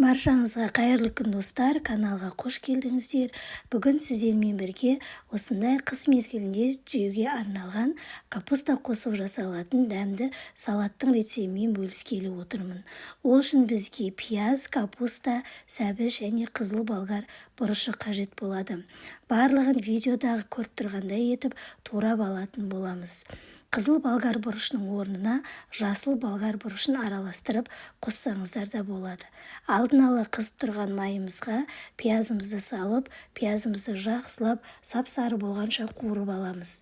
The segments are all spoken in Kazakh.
Баршаңызға қайырлы күн достар, каналға қош келдіңіздер. Бүгін сіздермен бірге осындай қыс мезгілінде жеуге арналған капуста қосып жасалатын дәмді салаттың рецептімен бөліскелі отырмын. Ол үшін бізге пияз, капуста, сәбіз және қызыл болгар бұрышы қажет болады. Барлығын видеодағы көріп тұрғандай етіп турап алатын боламыз. Қызыл болгар бұрышының орнына жасыл болгар бұрышын араластырып қоссаңыздар да болады. Алдын ала қызып тұрған майымызға пиязымызды салып, пиязымызды жақсылап сап-сары болғанша қуырып аламыз.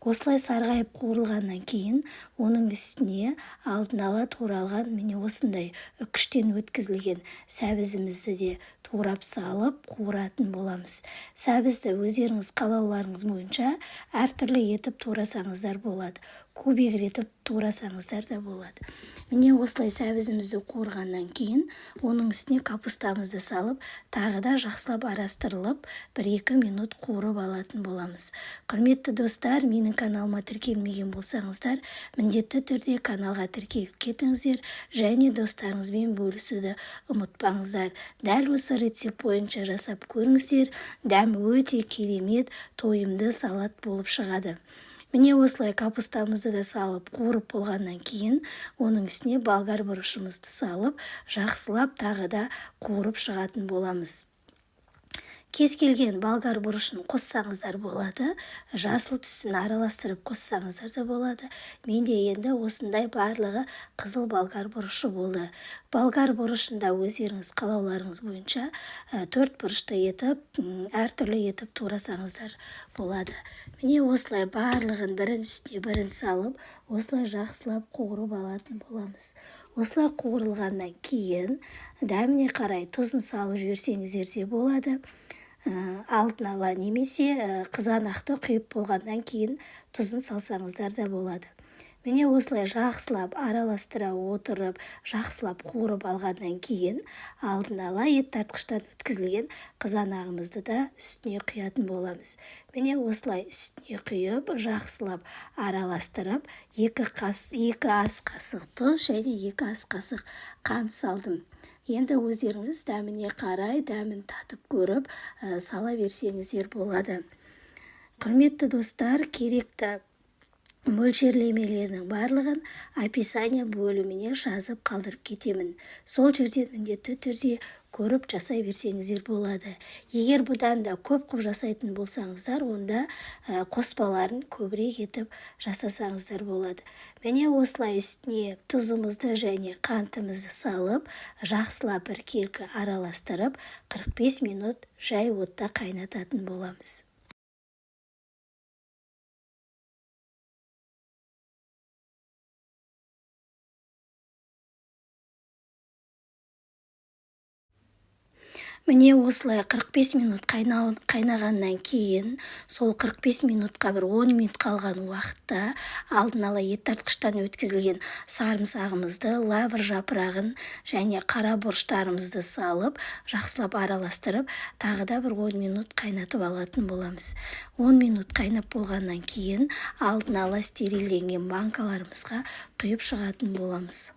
Осылай сарғайып қуырылғаннан кейін оның үстіне алдын ала туралған міне осындай үкіштен өткізілген сәбізімізді де турап салып қуыратын боламыз. Сәбізді өздеріңіз қалауларыңыз бойынша әртүрлі етіп турасаңыздар болады. Кубик етіп турасаңыздар да болады. Міне осылай сәбізімізді қуырғаннан кейін оның үстіне капустамызды салып, тағы да жақсылап арастырылып, 1-2 минут қуырып алатын боламыз. Құрметті достар, менің каналыма тіркелмеген болсаңыздар, міндетті түрде каналға тіркеліп кетіңіздер және достарыңызбен бөлісуді ұмытпаңыздар. Дәл осы рецепт бойынша жасап көріңіздер, дәмі өте керемет, тойымды салат болып шығады. Міне осылай капустамызды да салып қуырып болғаннан кейін оның үстіне болгар бұрышымызды салып, жақсылап тағы да қуырып шығатын боламыз. Кез келген болгар бұрышын қоссаңыздар болады, жасыл түсін араластырып қоссаңыздар да болады. Менде енді осындай барлығы қызыл болгар бұрышы болды. Болгар бұрышында өздеріңіз қалауларыңыз бойынша 4 бұрышты етіп, әртүрлі етіп турасаңыздар болады. Міне осылай барлығын бірін үстіне бірін салып, осылай жақсылап қуырып алатын боламыз. Осылай қуырылғаннан кейін дәміне қарай тұзын салып жіберсеңіздер де болады. Алдын ала немесе қызанақты құйып болғаннан кейін тұзын салсаңыздар да болады. Міне осылай жақсылап араластыра отырып, жақсылап қуырып алғаннан кейін алдын ала ет тартқыштан өткізілген қызанағымызды да үстіне құятын боламыз. Міне осылай үстіне құйып, жақсылап араластырып, 2 ас қасық тұз және 2 ас қасық қант салдым. Енді өздеріңіз дәміне қарай, дәмін татып көріп, сала берсеңіздер болады. Құрметті достар, керекті мөлшерлемелерінің барлығын описание бөліміне жазып қалдырып кетемін. Сол жерден міндетті түрде көріп жасай берсеңіздер болады. Егер бұдан да көп жасайтын болсаңыздар, онда қоспаларын көбірек етіп жасасаңыздар болады. Міне осылай үстіне тұзымызды және қантымызды салып, жақсылап біркелкі араластырып, 45 минут жай отта қайнататын боламыз. Міне осылай 45 минут қайнағаннан кейін, сол 45 минутқа 10 минут қалған уақытта алдын ала ет тартқыштан өткізілген сарымсағымызды, лавр жапырағын және қара бұрыштарымызды салып, жақсылап араластырып, тағы да 10 минут қайнатып алатын боламыз. 10 минут қайнап болғаннан кейін алдын ала стерилденген банкаларымызға құйып шығатын боламыз.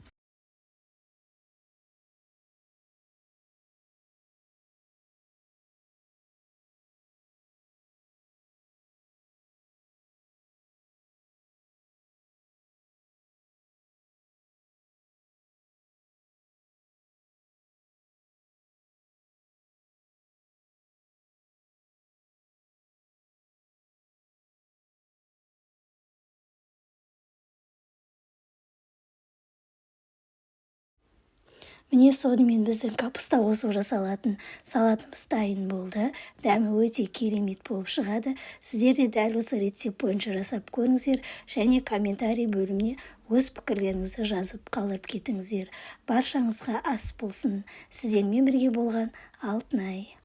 Міне сонымен біздің капуста қосып жасалатын салатымыз дайын болды. Дәмі өте керемет болып шығады. Сіздер де дәл осы рецепт бойынша жасап көріңіздер және комментарий бөліміне өз пікірлеріңізді жазып қалдырып кетіңіздер. Баршаңызға ас болсын. Сіздермен бірге болған Алтынай.